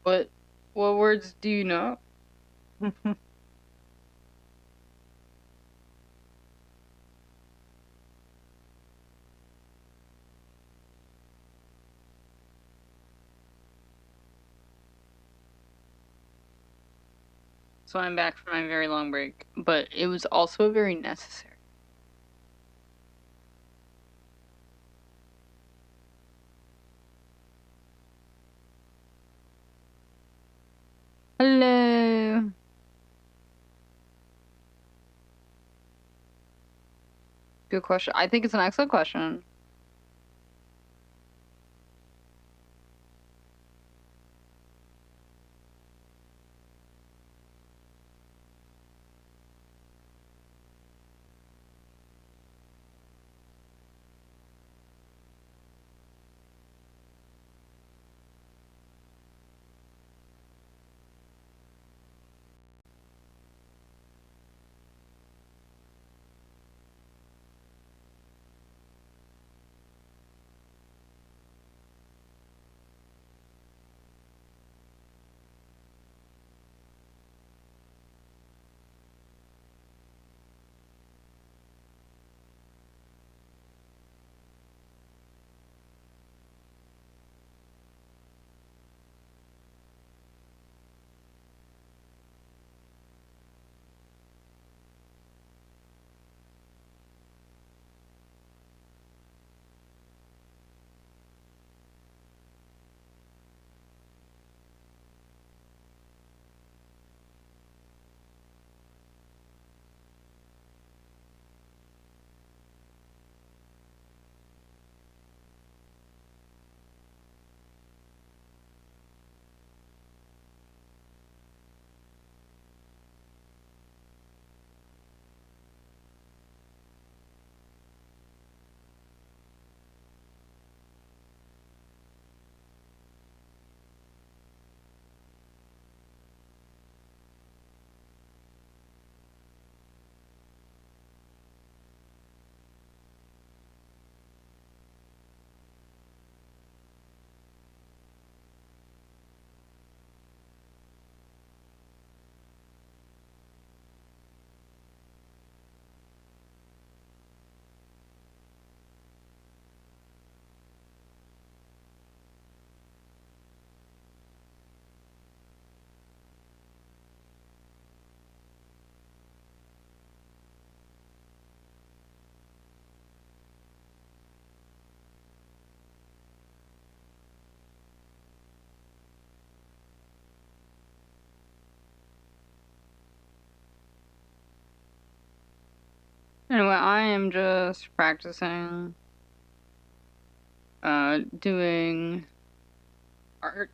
What what words do you know? So I'm back from my very long break, but it was also very necessary. Hello. Good question. I think it's an excellent question. Anyway, I am just practicing doing art.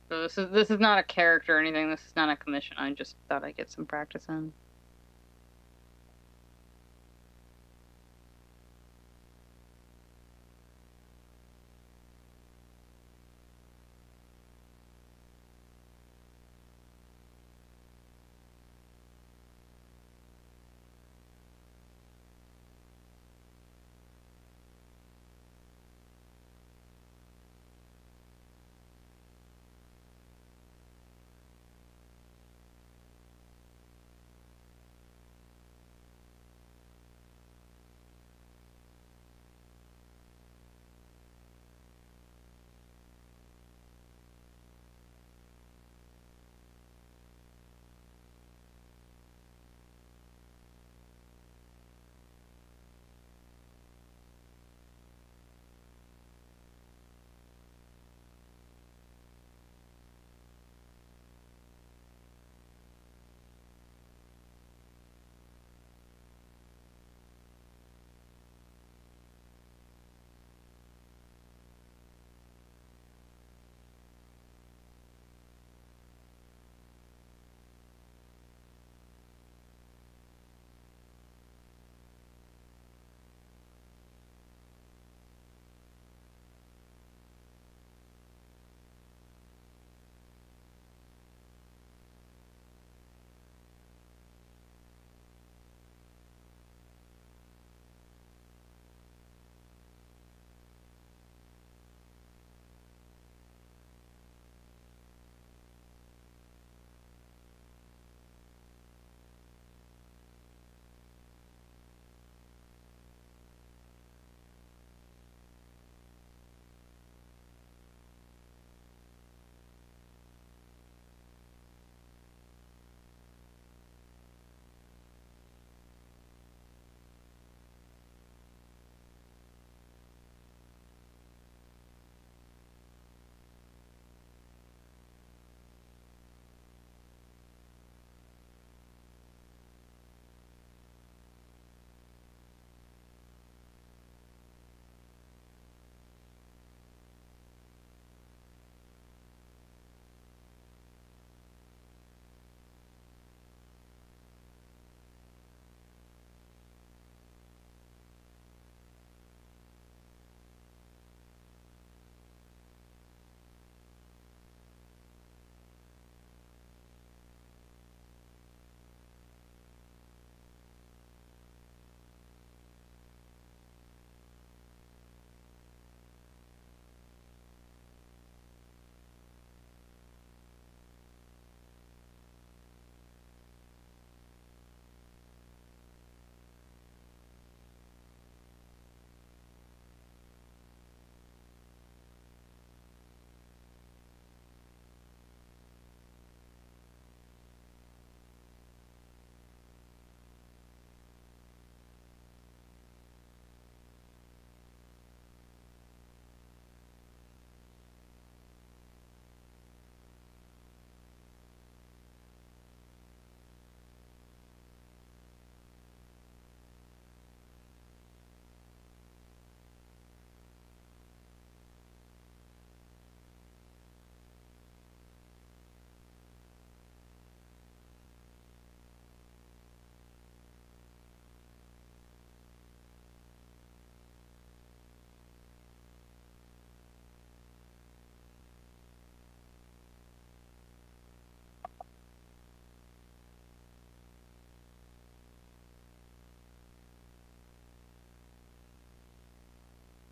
So this is not a character or anything. This is not a commission. I just thought I'd get some practice in.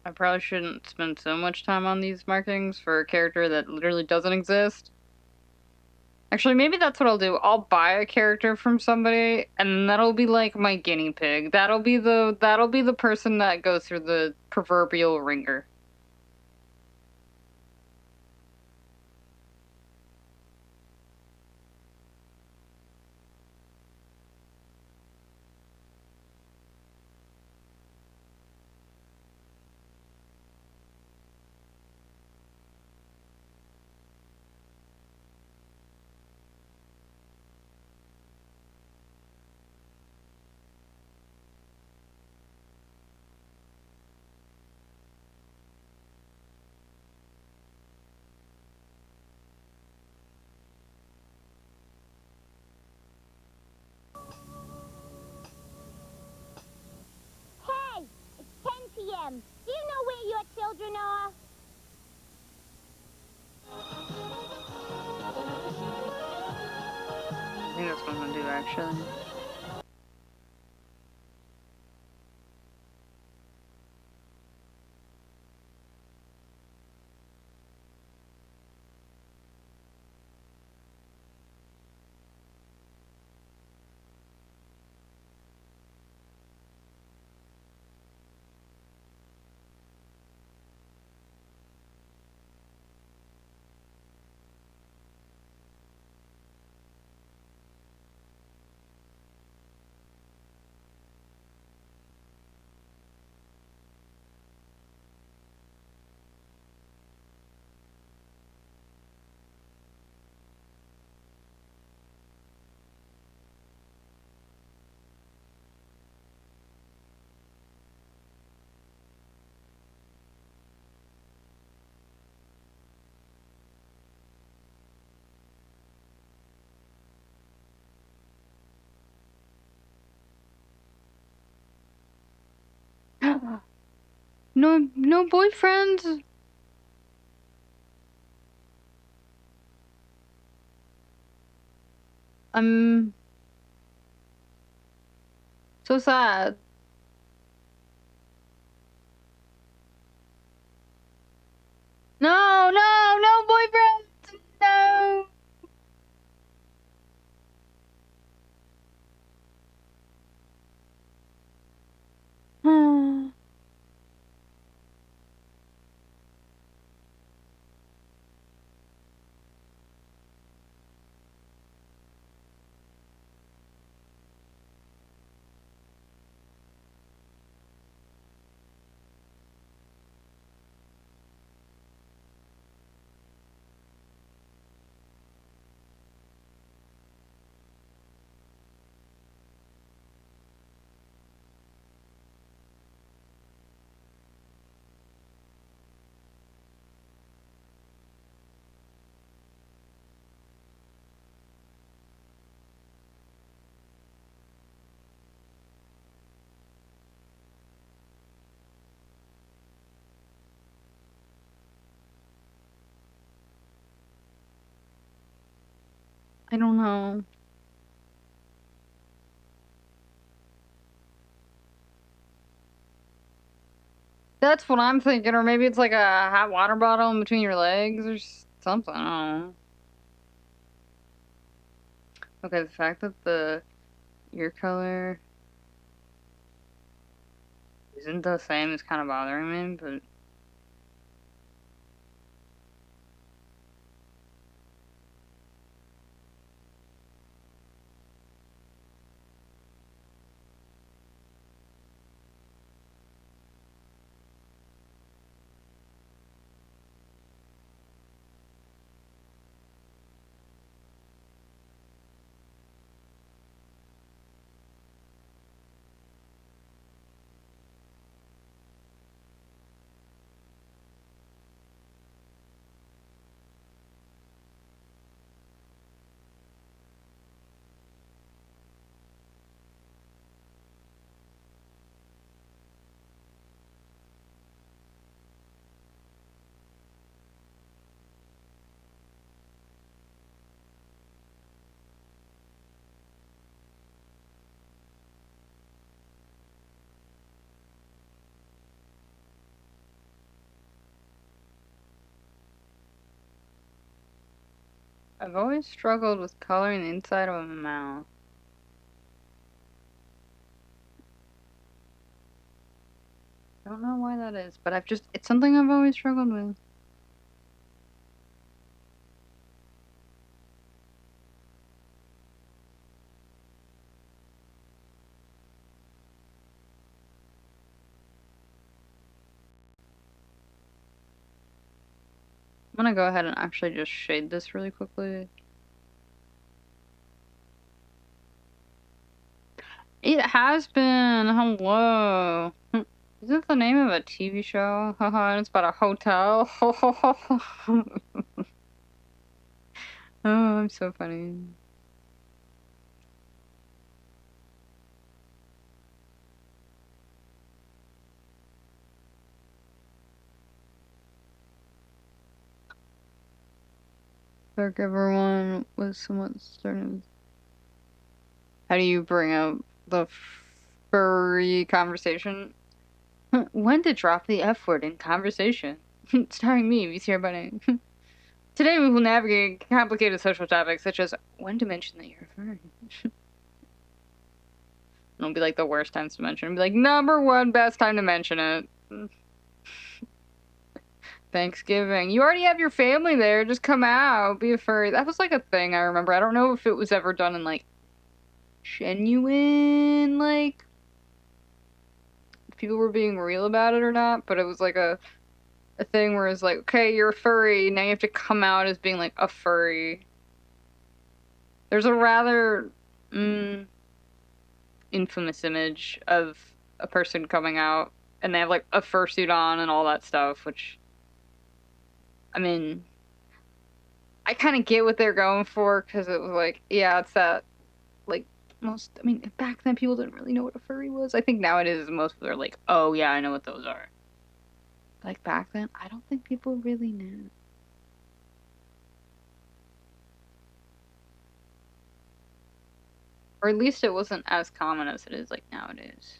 I probably shouldn't spend so much time on these markings for a character that literally doesn't exist. Actually, maybe that's what I'll do. I'll buy a character from somebody, and that'll be like my guinea pig. That'll be the person that goes through the proverbial ringer. Hey, it's 10 p.m. Do you know where your children are? I think that's what I'm gonna do, actually. No boyfriend. I'm so sad. No boyfriend. No. I don't know. That's what I'm thinking, or maybe it's like a hot water bottle in between your legs or something. I don't know. Okay, the fact that the ear color isn't the same is kind of bothering me, but I've always struggled with coloring the inside of a mouth. I don't know why that is, but it's something I've always struggled with. I'm gonna go ahead and actually just shade this really quickly. It has been. Hello. Is it the name of a TV show? Haha, and it's about a hotel. Oh, I'm so funny. Everyone was somewhat starting. How do you bring up the furry conversation? When to drop the F word in conversation? Starring me, VCR Bunny. Today we will navigate complicated social topics such as when to mention that you're a furry. It'll be like the worst times to mention. It'll be like number one best time to mention it. Thanksgiving. You already have your family there. Just come out. Be a furry. That was like a thing I remember. I don't know if it was ever done in like genuine, like people were being real about it or not, but it was like a thing where it's like, okay, you're a furry. Now you have to come out as being like a furry. There's a rather infamous image of a person coming out and they have like a fursuit on and all that stuff, which I mean, I kind of get what they're going for because it was like, yeah, it's that like I mean, back then people didn't really know what a furry was. I think nowadays most people are like, oh yeah, I know what those are. Like back then, I don't think people really knew. Or at least it wasn't as common as it is like nowadays.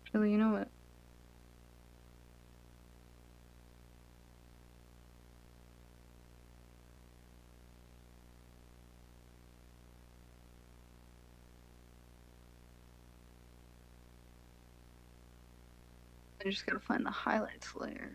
Actually, you know what? I just gotta find the highlights layer.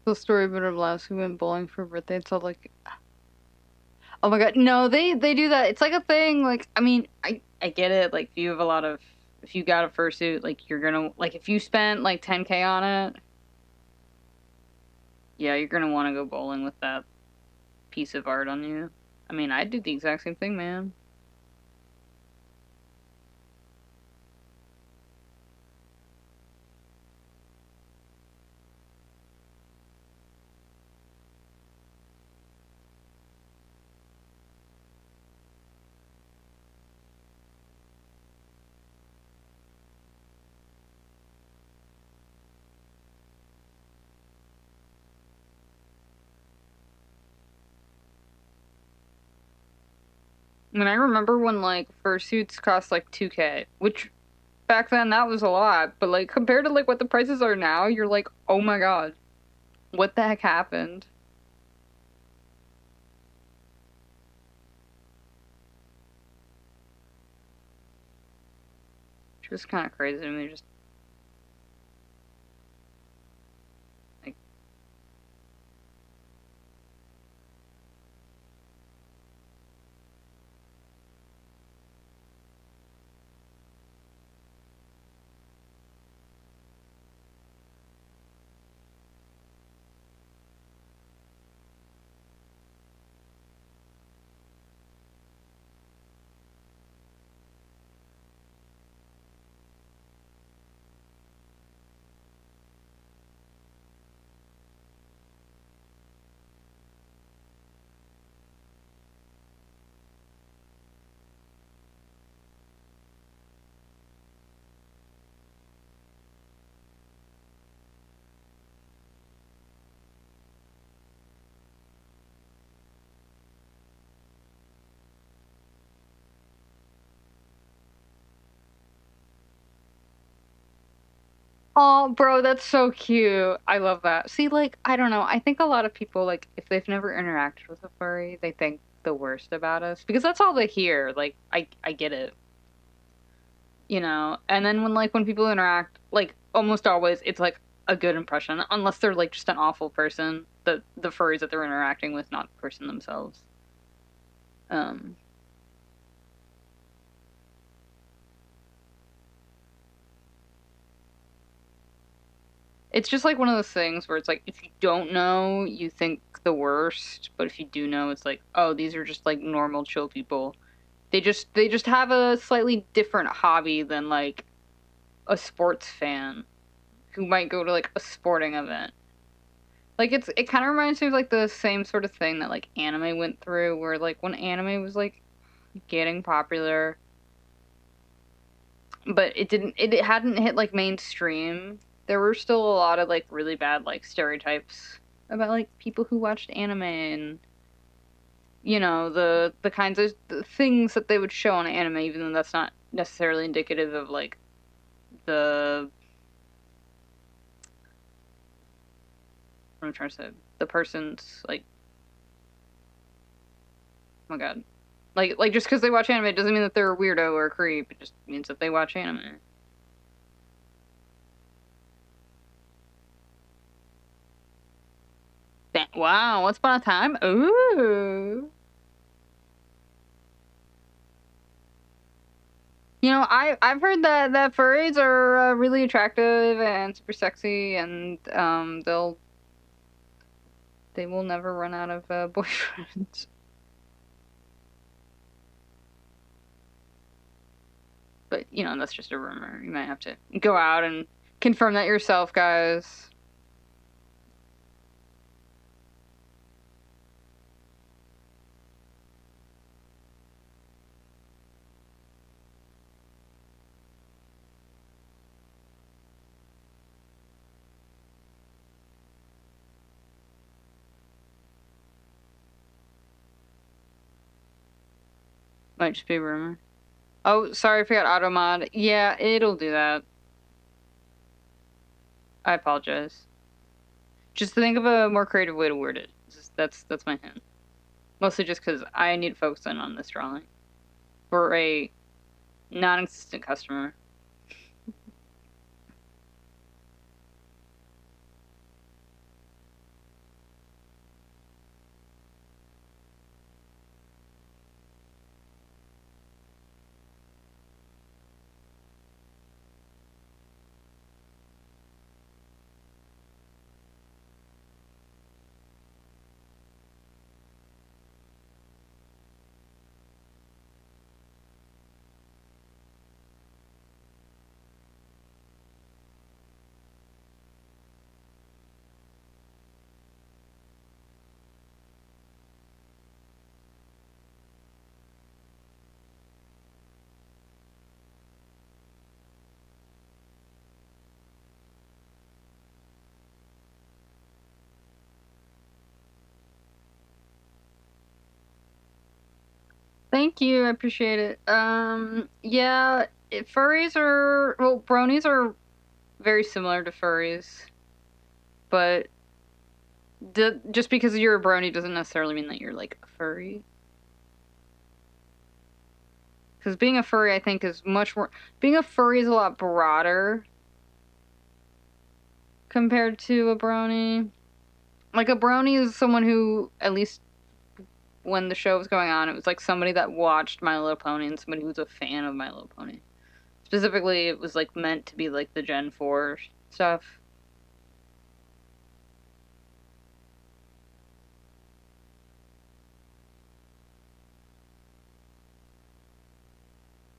The story bit of last who went bowling for birthday. It's all like, oh my god, no, they do that. It's like a thing. Like, I mean, I get it. Like, if you got a fursuit, like you're gonna like if you spent like 10K on it, yeah, you're gonna want to go bowling with that piece of art on you. I mean, I'd do the exact same thing, man. I mean, I remember when like fursuits cost like 2K, which back then that was a lot, but like compared to like what the prices are now, you're like, oh my God, what the heck happened? Which was kind of crazy to me. Just like, oh, bro, that's so cute. I love that. See, like, I don't know. I think a lot of people, like, if they've never interacted with a furry, they think the worst about us because that's all they hear. Like, I get it, you know? And then when people interact, like, almost always it's like a good impression, unless they're like just an awful person, the furries that they're interacting with, not the person themselves. Um, it's just like one of those things where it's like if you don't know, you think the worst, but if you do know, it's like, oh, these are just like normal chill people. They just have a slightly different hobby than like a sports fan who might go to like a sporting event. Like it kind of reminds me of like the same sort of thing that like anime went through where like when anime was like getting popular, but it hadn't hit like mainstream. There were still a lot of like really bad like stereotypes about like people who watched anime and the kinds of the things that they would show on anime, even though that's not necessarily indicative of like the what I'm trying to say, the person's like, oh my God, like just because they watch anime doesn't mean that they're a weirdo or a creep. It just means that they watch anime. Wow, Once Upon a Time. Ooh. I've heard that furries are really attractive and super sexy, and they will never run out of boyfriends. But that's just a rumor. You might have to go out and confirm that yourself, guys. Might just be a rumor. Oh, sorry, I forgot auto mod. Yeah, it'll do that. I apologize. Just think of a more creative way to word it. That's my hint. Mostly just because I need to focus in on this drawing for a non-existent customer. Thank you. I appreciate it. Yeah, furries are, well, bronies are very similar to furries, but just because you're a brony doesn't necessarily mean that you're like a furry. Because being a furry, I think, is much more. Being a furry is a lot broader compared to a brony. Like a brony is someone who, at least when the show was going on, it was like somebody that watched My Little Pony and somebody who was a fan of My Little Pony. Specifically, it was like meant to be like the Gen 4 stuff.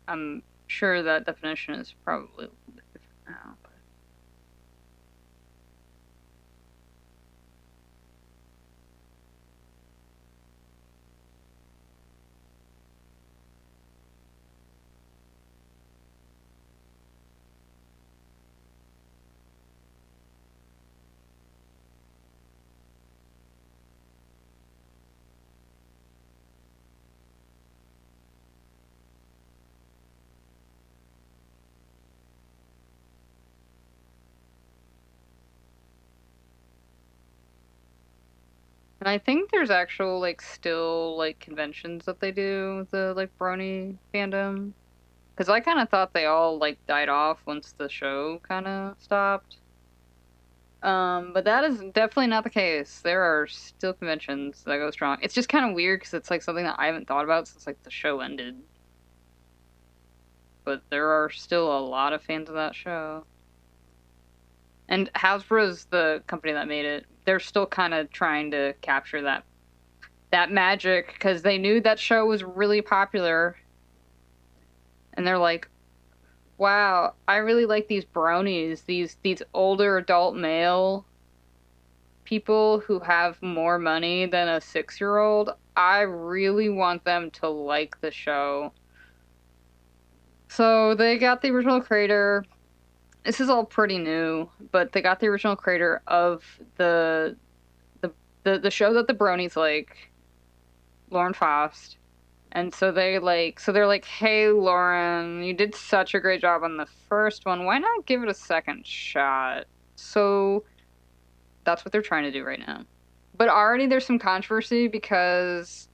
I'm sure that definition is probably a little bit different now. And I think there's actual like still like conventions that they do with the like brony fandom. Because I kind of thought they all like died off once the show kind of stopped. But that is definitely not the case. There are still conventions that go strong. It's just kind of weird because it's like something that I haven't thought about since like the show ended. But there are still a lot of fans of that show. And Hasbro's the company that made it. They're still kind of trying to capture that magic because they knew that show was really popular. And they're like, "Wow, I really like these bronies, these older adult male people who have more money than a 6-year-old. I really want them to like the show." So they got the original creator. This is all pretty new, but they got the original creator of the show that the bronies like, Lauren Faust. And so they're like, "Hey Lauren, you did such a great job on the first one. Why not give it a second shot?" So that's what they're trying to do right now. But already there's some controversy because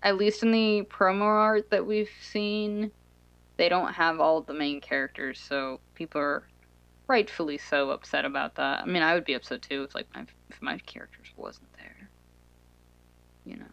at least in the promo art that we've seen, they don't have all of the main characters, so people are rightfully so upset about that. I mean, I would be upset too if like if my characters wasn't there, you know.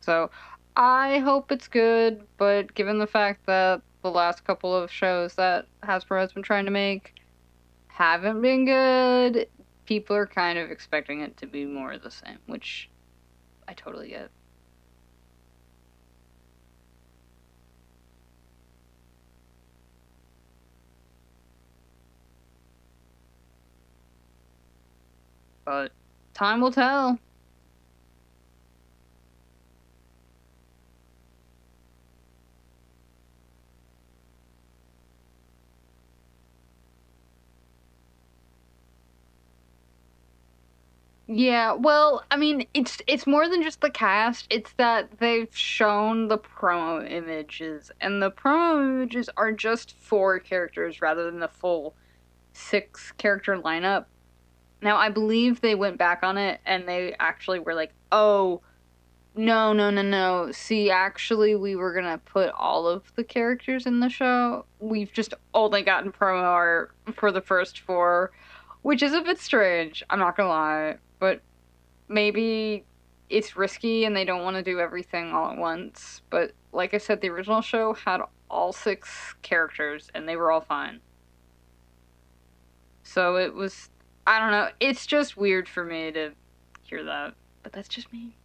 So I hope it's good, but given the fact that the last couple of shows that Hasbro has been trying to make haven't been good, people are kind of expecting it to be more of the same, which I totally get. But time will tell. Yeah, well, I mean, it's more than just the cast. It's that they've shown the promo images, and the promo images are just 4 characters rather than the full 6 character lineup. Now, I believe they went back on it and they actually were like, "Oh, no, no, no, no. See, actually, we were gonna put all of the characters in the show. We've just only gotten promo art for the first 4, which is a bit strange. I'm not gonna lie, but maybe it's risky and they don't want to do everything all at once. But like I said, the original show had all 6 characters and they were all fine. So it was I don't know. It's just weird for me to hear that, but that's just me.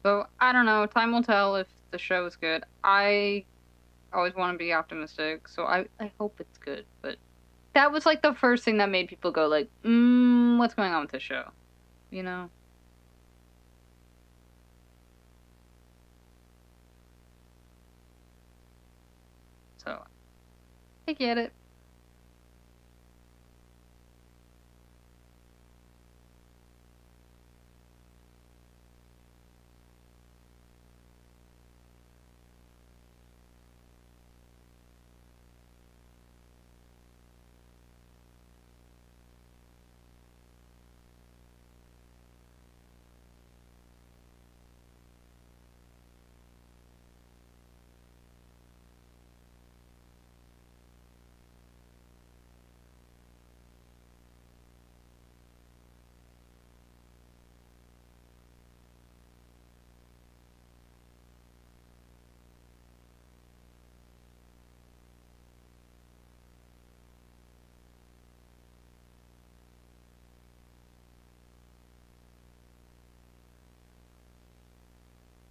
So I don't know. Time will tell if the show is good. I always want to be optimistic, so I hope it's good. But that was like the first thing that made people go like, what's going on with this show? You know? So I get it.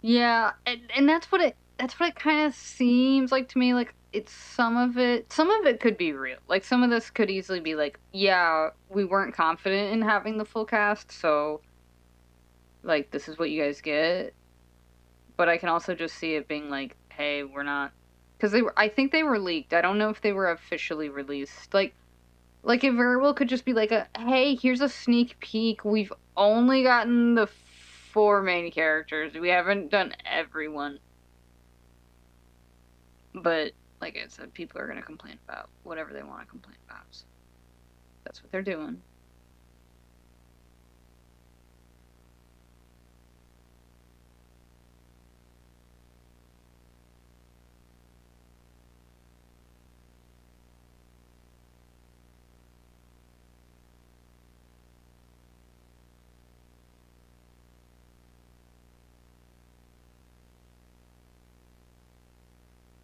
Yeah, and that's what it kind of seems like to me. Like it's some of it could be real. Like some of this could easily be like, yeah, we weren't confident in having the full cast, so like this is what you guys get. But I can also just see it being like, hey, we're not, because they were. I think they were leaked. I don't know if they were officially released. Like it very well could just be like a, hey, here's a sneak peek. We've only gotten the four main characters. We haven't done everyone. But like I said, people are gonna complain about whatever they want to complain about. So that's what they're doing.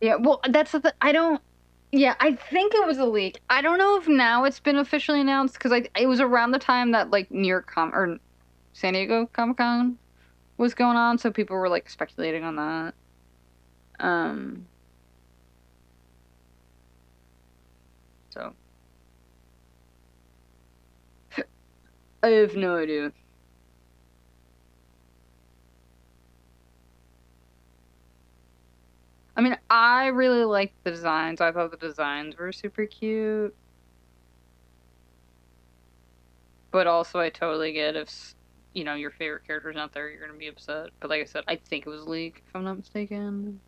Yeah, well, that's the I don't. Yeah, I think it was a leak. I don't know if now it's been officially announced because I it was around the time that like New York or San Diego Comic Con was going on, so people were like speculating on that. Um, so I have no idea. I mean, I really liked the designs. I thought the designs were super cute. But also, I totally get if, you know, your favorite character's not there, you're gonna be upset. But like I said, I think it was Leak, if I'm not mistaken.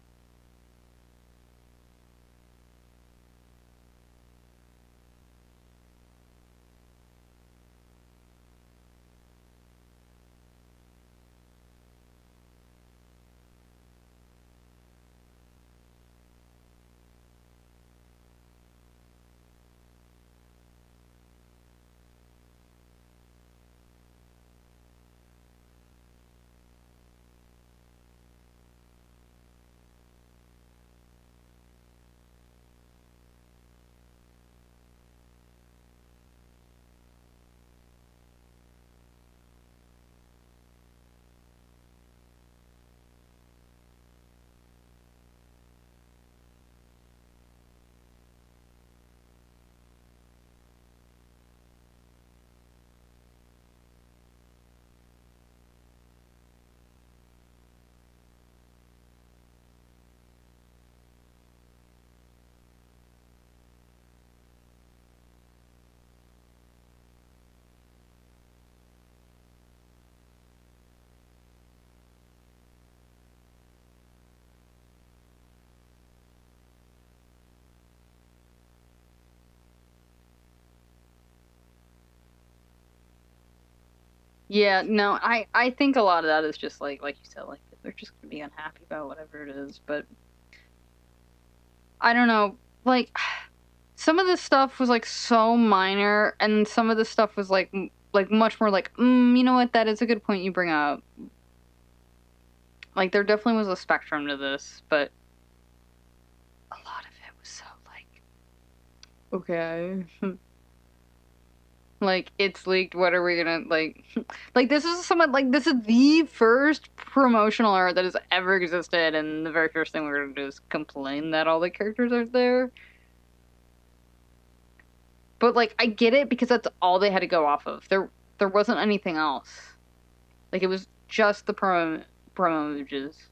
Yeah, no, I think a lot of that is just like you said, like they're just gonna be unhappy about whatever it is. But I don't know, like some of this stuff was like so minor, and some of the stuff was like much more like, you know what? That is a good point you bring up. Like there definitely was a spectrum to this, but a lot of it was so like, okay. Like it's leaked. What are we gonna like? Like this is someone like this is the first promotional art that has ever existed, and the very first thing we're gonna do is complain that all the characters aren't there. But like I get it because that's all they had to go off of. There wasn't anything else. Like it was just the promo images.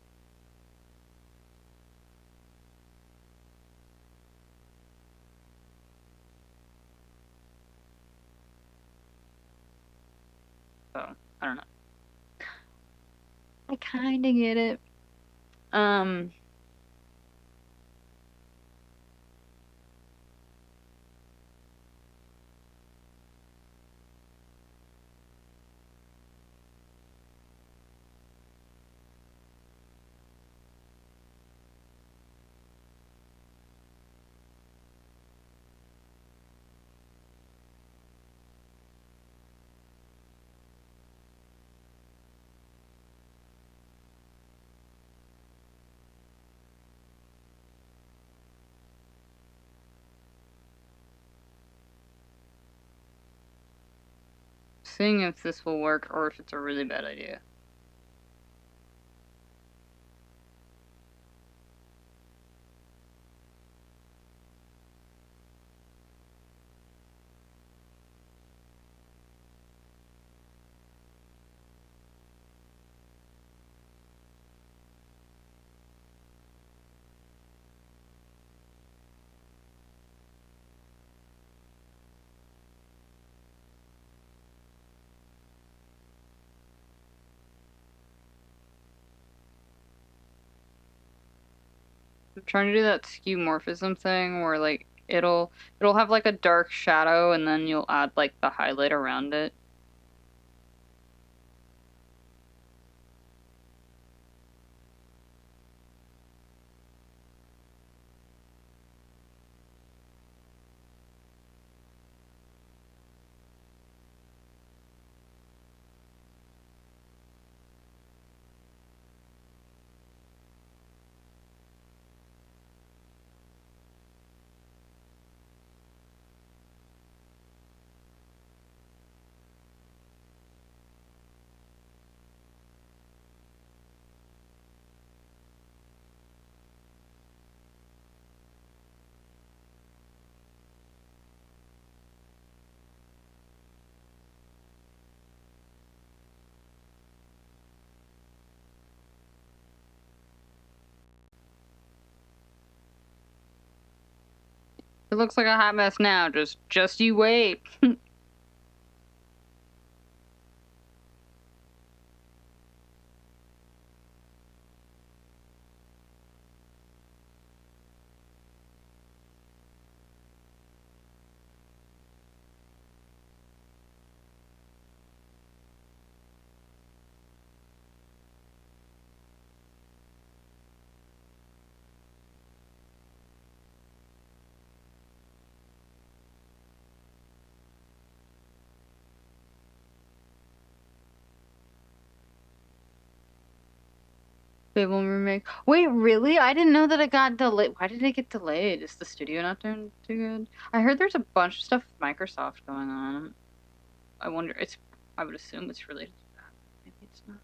So I don't know. I kind of get it. Um, seeing if this will work or if it's a really bad idea. I'm trying to do that skeuomorphism thing where like it'll have like a dark shadow and then you'll add like the highlight around it. It looks like a hot mess now. Just you wait. Fable remake. Wait, really? I didn't know that it got delayed. Why did it get delayed? Is the studio not doing too good? I heard there's a bunch of stuff with Microsoft going on. I wonder. I would assume it's related to that. Maybe it's not.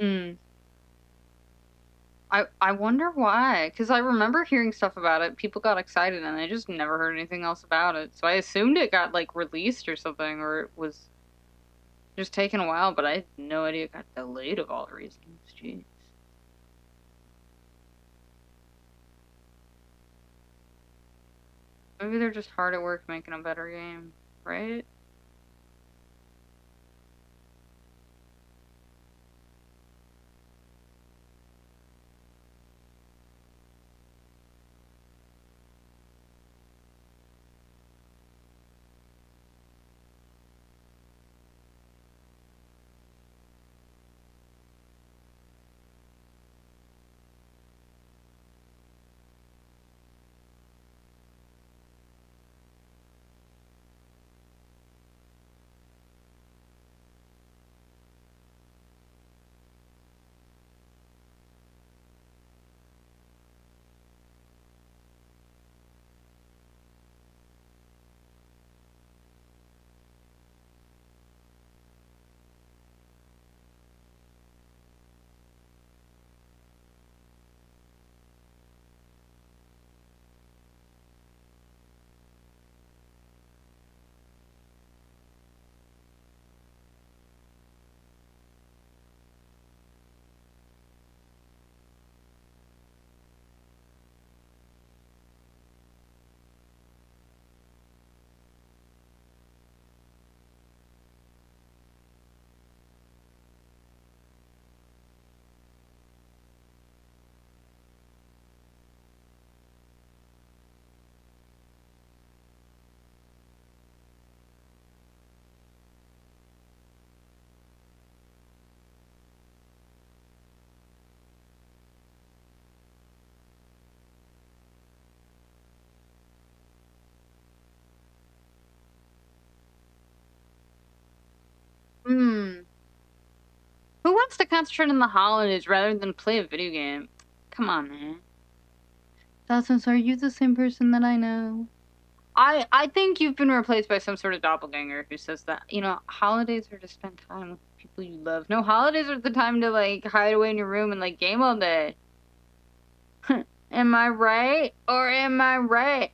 Hmm. I wonder why, because I remember hearing stuff about it. People got excited, and I just never heard anything else about it. So I assumed it got like released or something, or it was just taking a while. But I had no idea it got delayed of all reasons. Jeez. Maybe they're just hard at work making a better game, right? Hmm. Who wants to concentrate on the holidays rather than play a video game? Come on, man. Dawson, are you the same person that I know? I think you've been replaced by some sort of doppelganger who says that, holidays are to spend time with people you love. No, holidays are the time to like hide away in your room and like game all day. Am I right? Or am I right?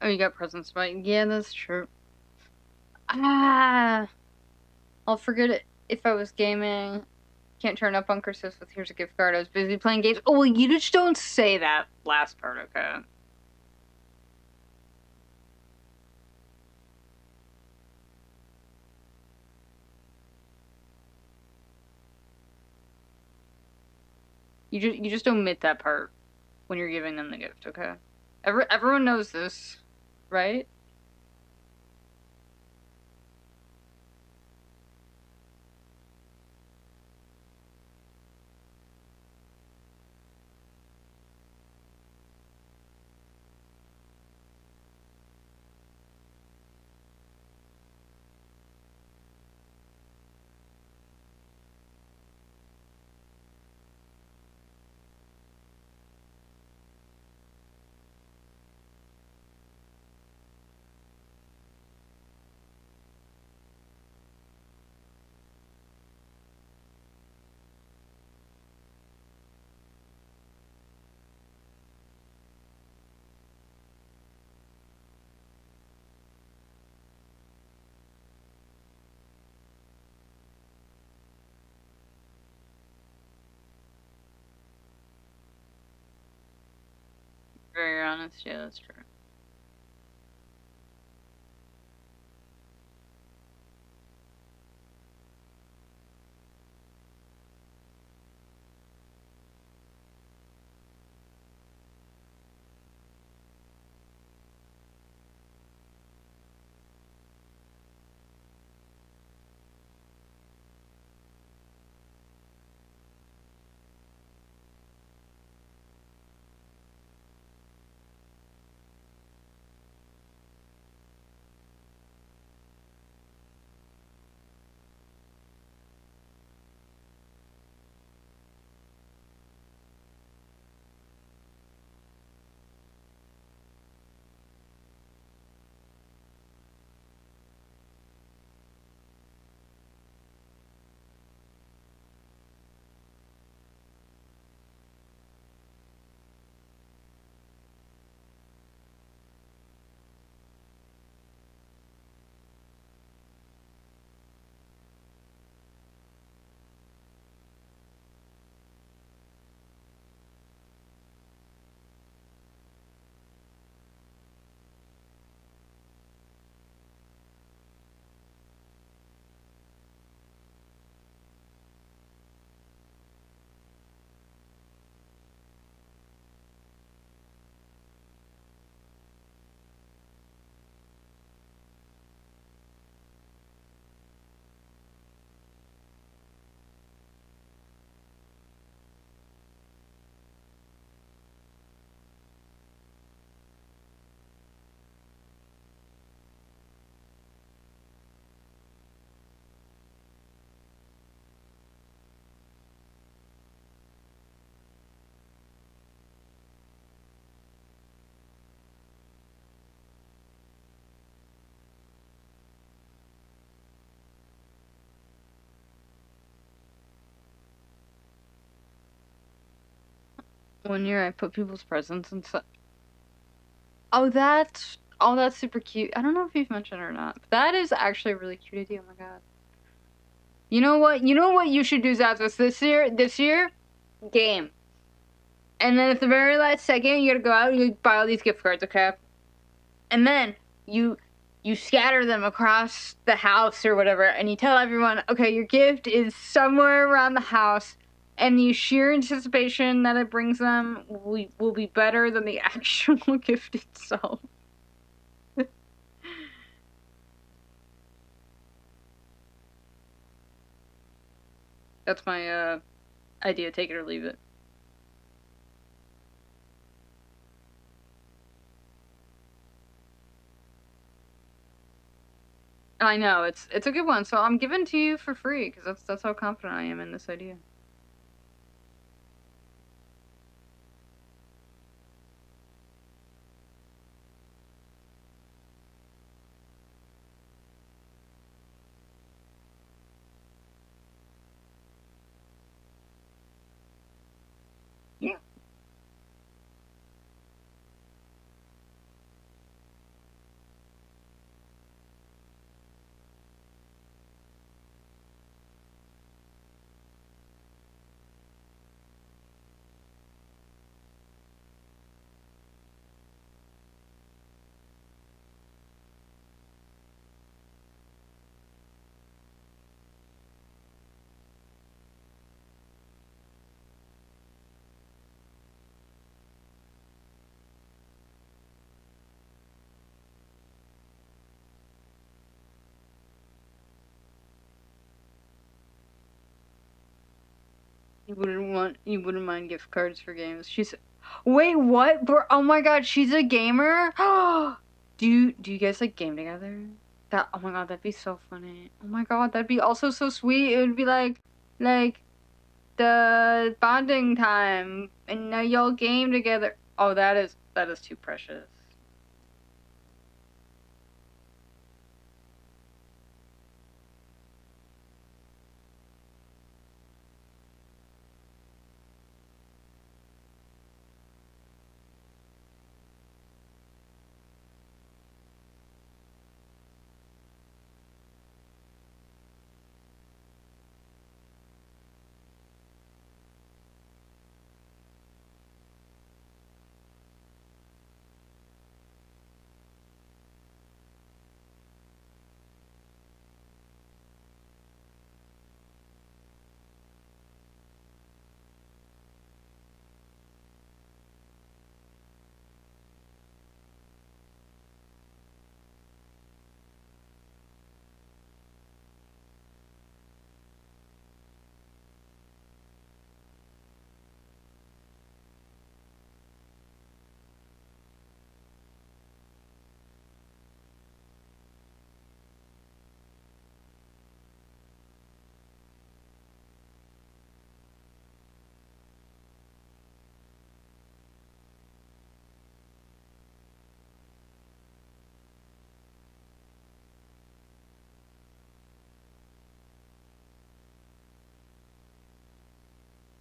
Oh, you got presents, but yeah, that's true. Ah, I'll forget it if I was gaming. Can't turn up Bunker says with here's a gift card. I was busy playing games. Oh, well, you just don't say that last part, okay? You just omit that part when you're giving them the gift, okay? Everyone knows this, right? honest. Yeah, that's true. One year I put people's presents inside. Oh, that's super cute. I don't know if you've mentioned it or not. But that is actually a really cute idea. Oh my god. You know what? You know what you should do, Zathras, this year? This year, game. And then at the very last second, you gotta go out and you buy all these gift cards, okay? And then you you scatter them across the house or whatever, and you tell everyone, okay, your gift is somewhere around the house, and the sheer anticipation that it brings them will be better than the actual gift itself. That's my idea. Take it or leave it. I know it's a good one, so I'm giving to you for free because that's how confident I am in this idea. Yeah. You wouldn't mind gift cards for games. Wait, what? Oh my god, she's a gamer? Do you guys like game together? Oh my god, that'd be so funny. Oh my god, that'd be also so sweet. It would be like the bonding time and now y'all game together. Oh, that is too precious.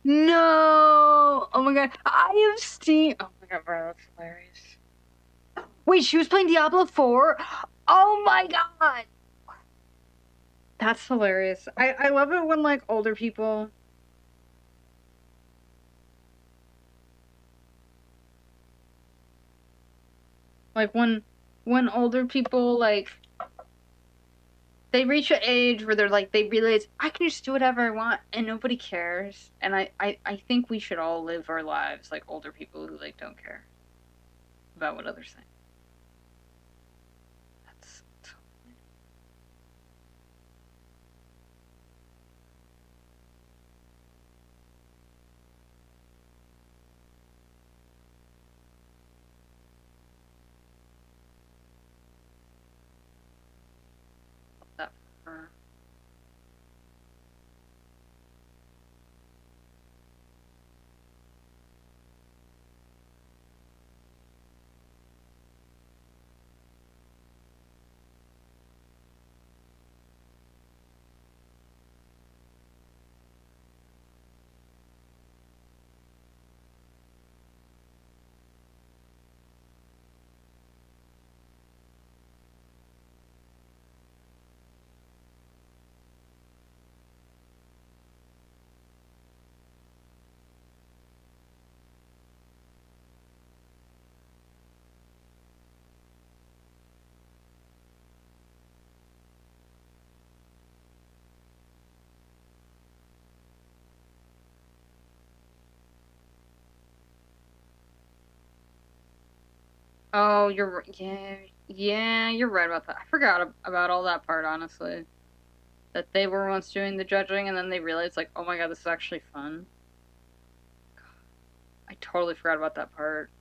No! Oh my god, I have seen. Oh my god, bro, that's hilarious. Wait, she was playing Diablo 4? Oh my god! That's hilarious. I love it when, like, older people. Like, when older people, like, they reach an age where they're like, they realize, I can just do whatever I want and nobody cares. And I think we should all live our lives like older people who, like, don't care about what others think. That's so that for her. Oh, yeah, yeah, you're right about that. I forgot about all that part, honestly. That they were once doing the judging and then they realized, like, oh my god, this is actually fun. I totally forgot about that part.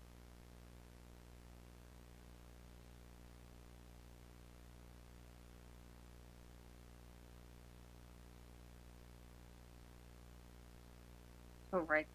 Oh, right.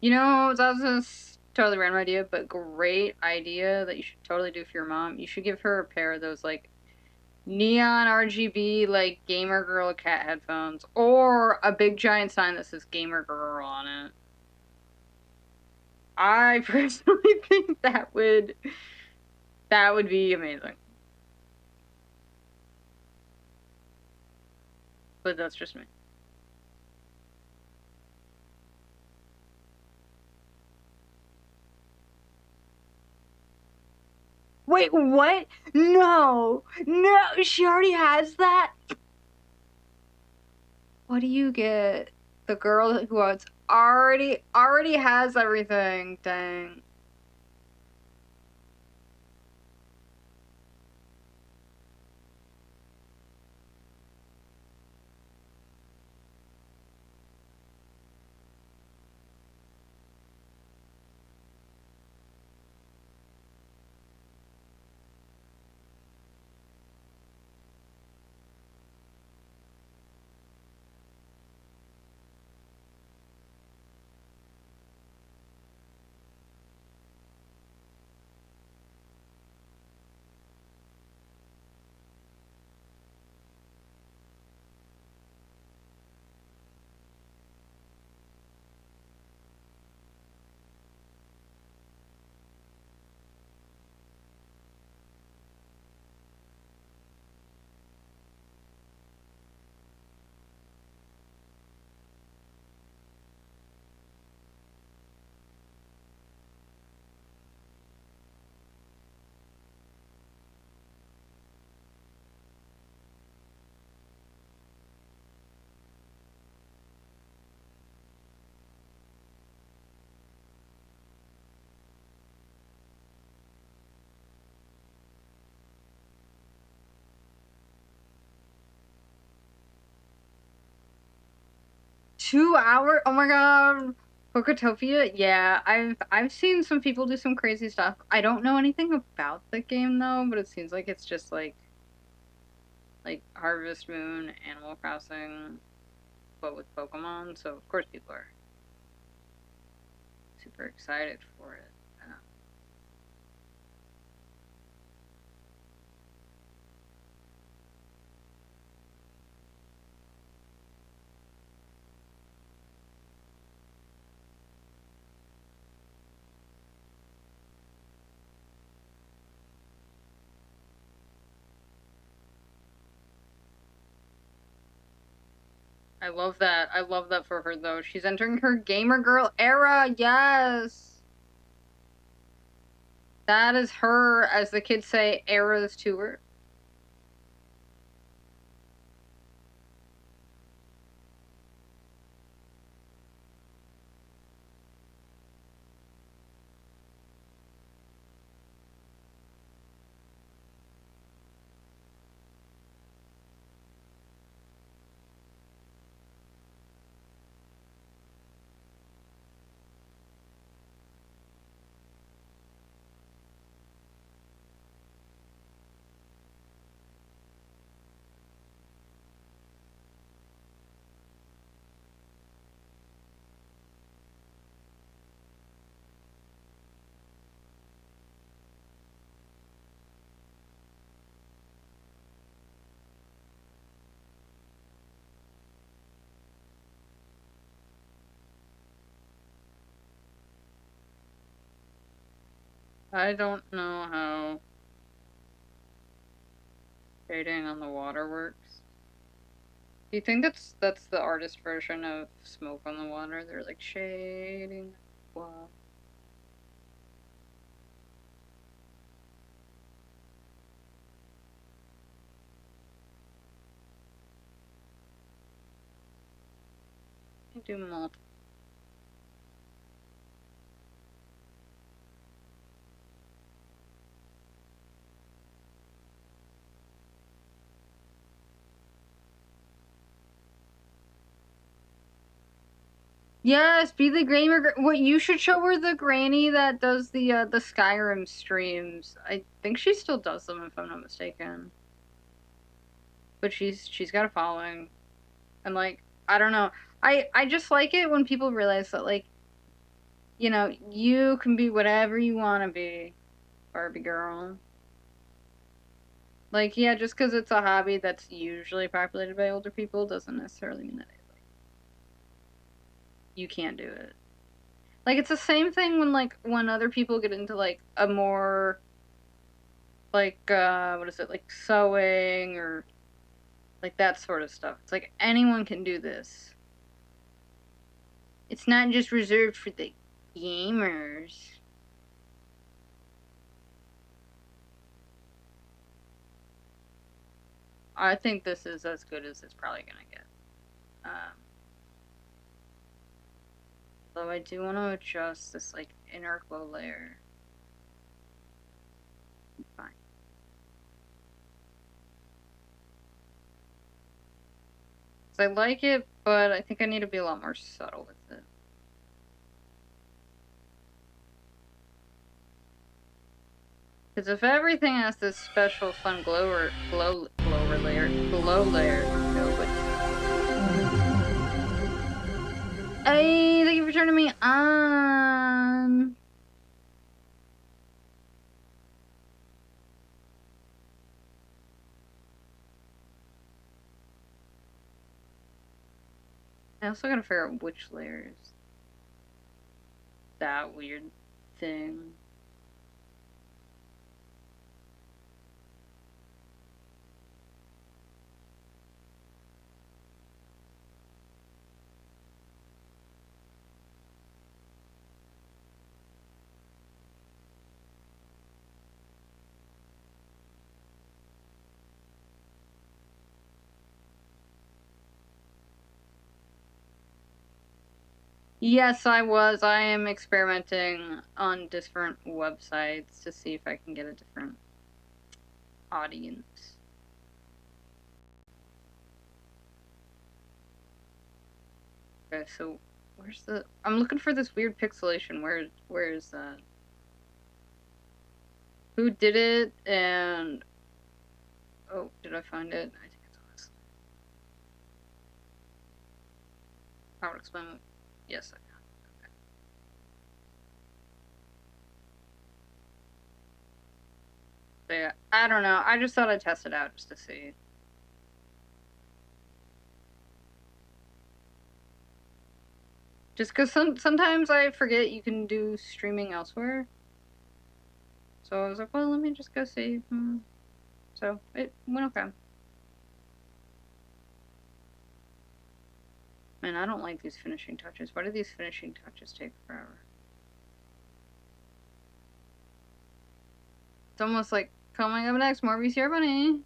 You know, that was a totally random idea, but great idea that you should totally do for your mom. You should give her a pair of those, like, neon RGB, like, gamer girl cat headphones, or a big giant sign that says gamer girl on it. I personally think that would be amazing. But that's just me. Wait, what? No, no, she already has that. What do you get? The girl who was already has everything. Dang. 2 hours? Oh my god. Poketopia? Yeah, I've seen some people do some crazy stuff. I don't know anything about the game though, but it seems like it's just like Harvest Moon, Animal Crossing, but with Pokemon, so of course people are super excited for it. I love that. I love that for her though. She's entering her gamer girl era. Yes. That is her, as the kids say, eras to her. I don't know how shading on the water works. Do you think that's the artist version of smoke on the water? They're like shading. Wow. I do multiple. Yes, be the gamer. What you should show her the granny that does the Skyrim streams. I think she still does them if I'm not mistaken. But she's got a following, and like I don't know. I just like it when people realize that like you can be whatever you want to be, Barbie girl. Like yeah, just because it's a hobby that's usually populated by older people doesn't necessarily mean that like you can't do it. Like it's the same thing when other people get into like a more like what is it, like sewing or like that sort of stuff. It's like anyone can do this. It's not just reserved for the gamers. I think this is as good as it's probably gonna get. Though I do want to adjust this like inner glow layer. Fine. So I like it, but I think I need to be a lot more subtle with it. Because if everything has this special fun glow layer, nobody. Hey, thank you for turning me on. I also gotta figure out which layers. That weird thing. Yes, I was. I am experimenting on different websites to see if I can get a different audience. Okay, so where's the... I'm looking for this weird pixelation. Where is that? Who did it? And... Oh, did I find it? I think it's on this. I would explain it. Yes, I found it. Okay. So yeah, I don't know. I just thought I'd test it out just to see. Just because sometimes I forget you can do streaming elsewhere. So I was like, well, let me just go see. So it went okay. Man, I don't like these finishing touches. Why do these finishing touches take forever? It's almost like coming up next, more VCR Bunny.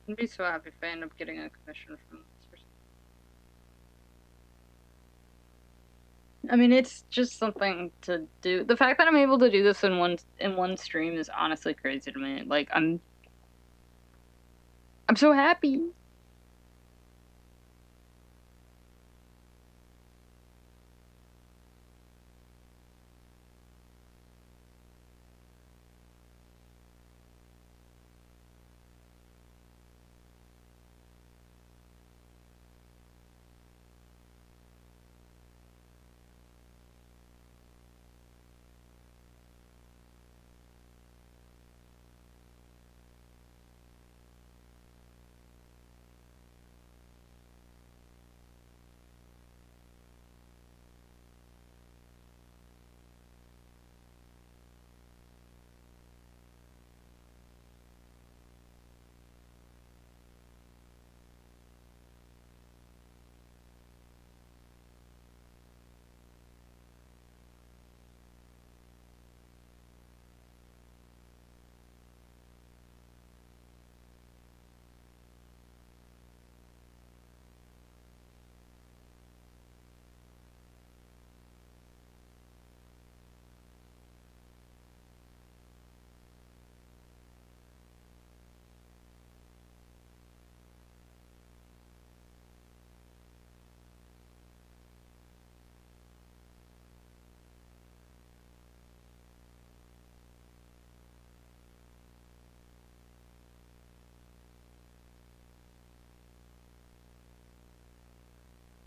I'd be so happy if I end up getting a commission from this. I mean, it's just something to do. The fact that I'm able to do this in one stream is honestly crazy to me. Like I'm so happy.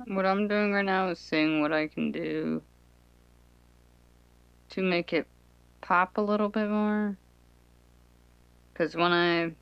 What I'm doing right now is seeing what I can do to make it pop a little bit more. Because when I...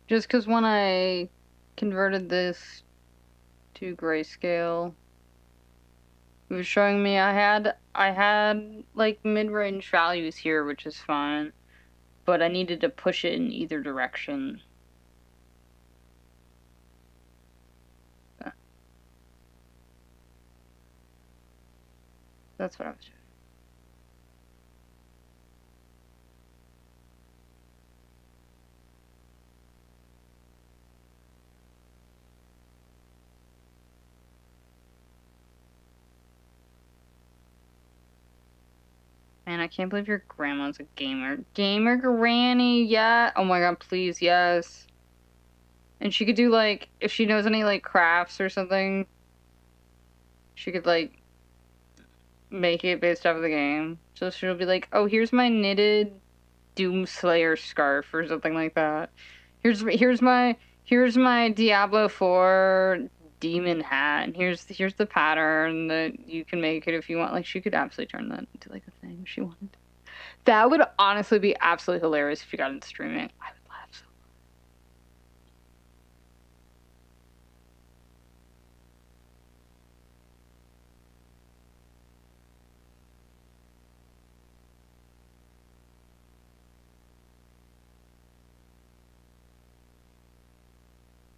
Just because when I converted this to grayscale, it was showing me I had like mid-range values here, which is fine, but I needed to push it in either direction. That's what I was doing. Man, I can't believe your grandma's a gamer. Gamer granny, yeah. Oh my god, please, yes. And she could do like, if she knows any like crafts or something, she could like make it based off of the game. So she'll be like, oh, here's my knitted Doomslayer scarf or something like that. Here's my Diablo 4 demon hat. And here's the pattern that you can make it if you want. Like she could absolutely turn that into like a thing if she wanted. That would honestly be absolutely hilarious if you got into streaming. I would laugh so.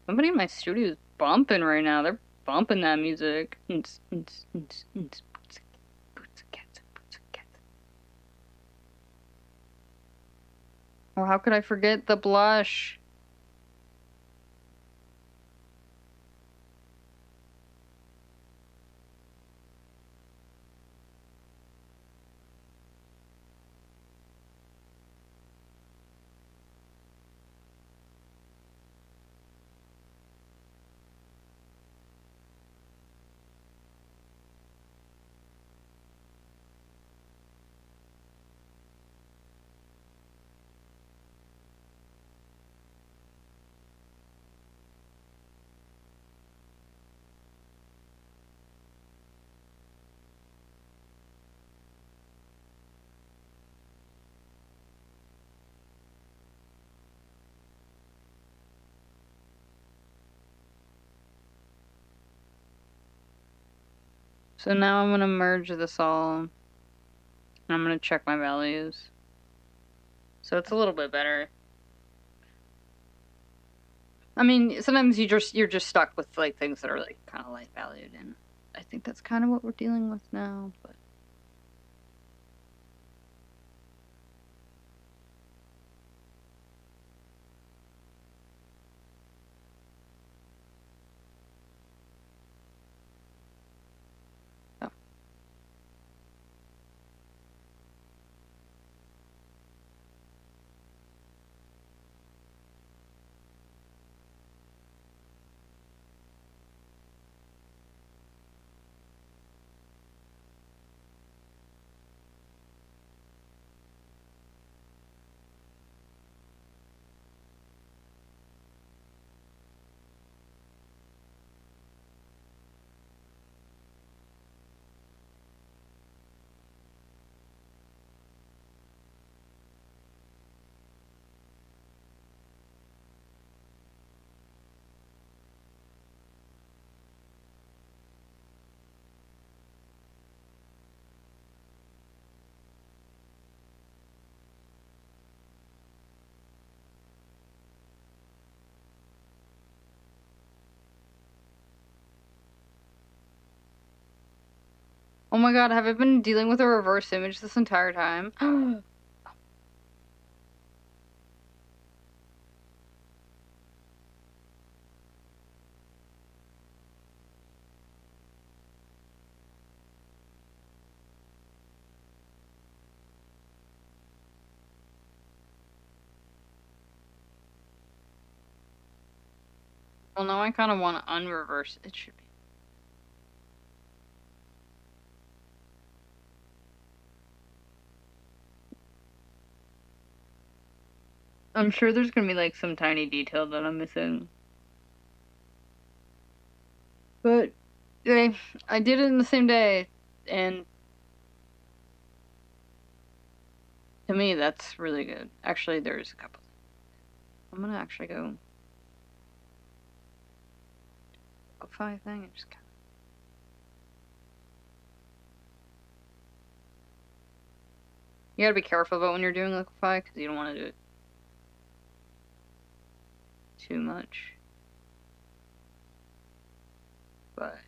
Somebody in my studio is bumping right now. They're bumping that music. Or how could I forget the blush? So now I'm gonna merge this all. And I'm gonna check my values. So it's a little bit better. I mean, sometimes you're just stuck with like things that are like kind of light valued, and I think that's kind of what we're dealing with now. But oh. Oh my god, have I been dealing with a reverse image this entire time? Well, now I kind of want to unreverse. It should be. I'm sure there's gonna be like some tiny detail that I'm missing. But I did it in the same day, and to me that's really good. Actually, there's a couple. I'm gonna actually go Liquify thing and just kind of. You gotta be careful about when you're doing Liquify because you don't want to do it too much. But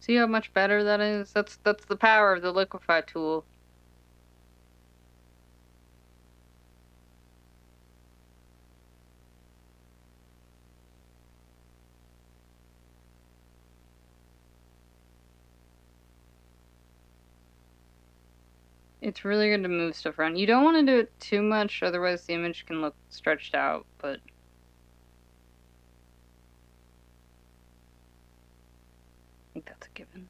See how much better that is? That's the power of the liquefy tool. It's really good to move stuff around. You don't want to do it too much, otherwise the image can look stretched out, but I think that's a given.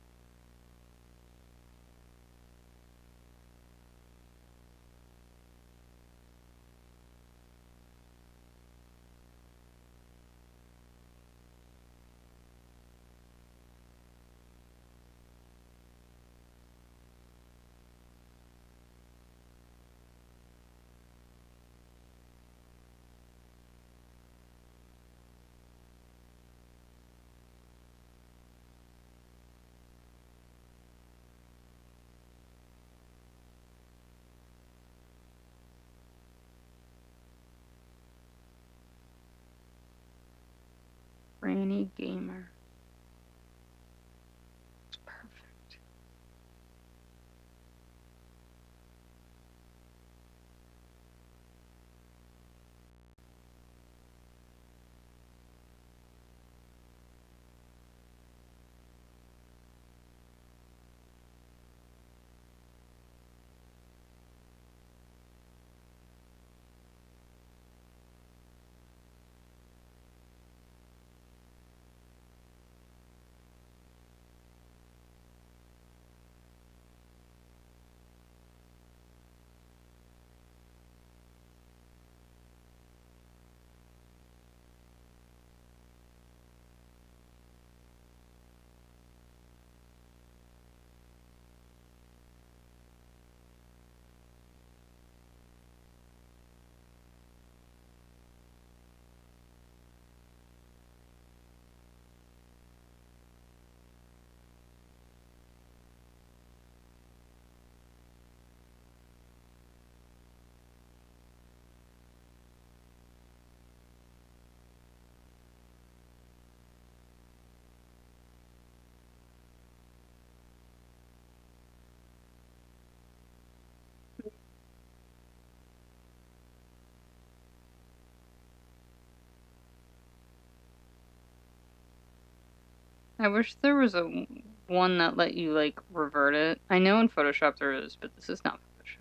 Granny Gamer. It's perfect. I wish there was a one that let you like revert it. I know in Photoshop there is, but this is not Photoshop.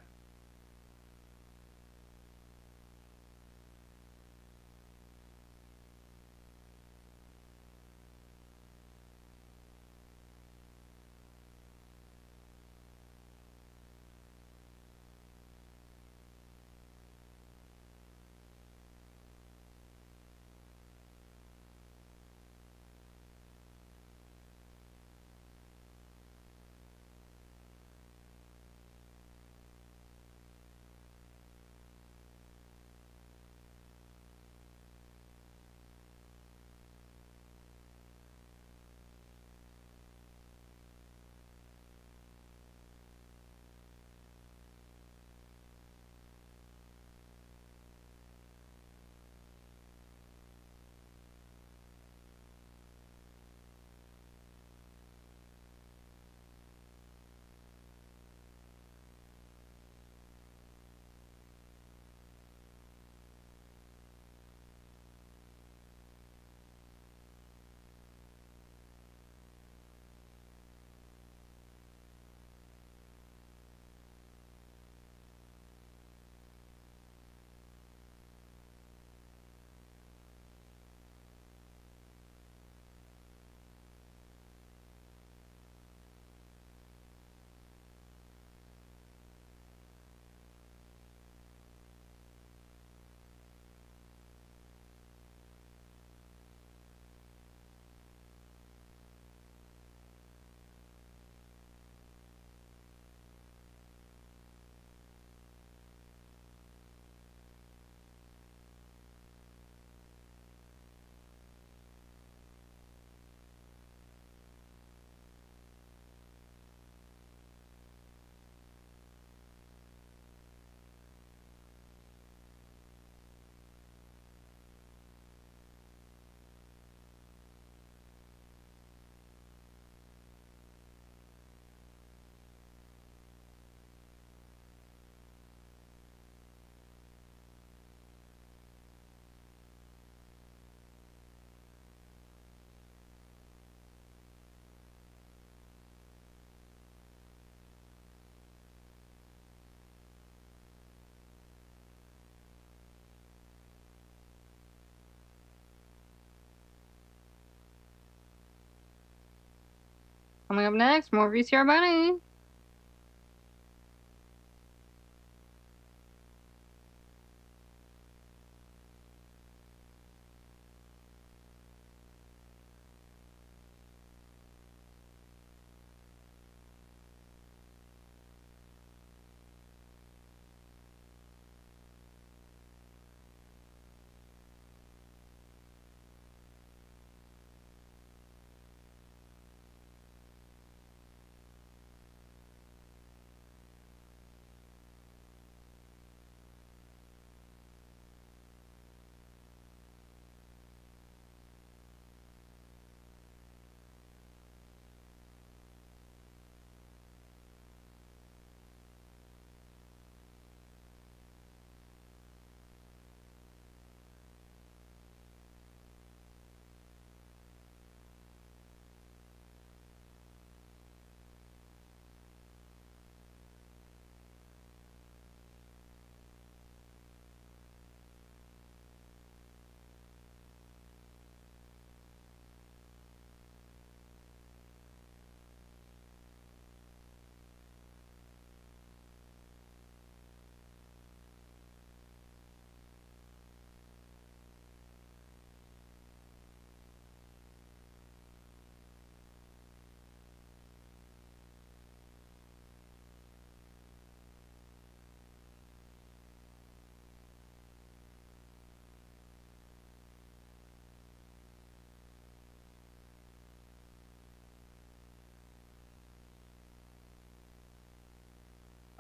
Coming up next, more VCR Bunny.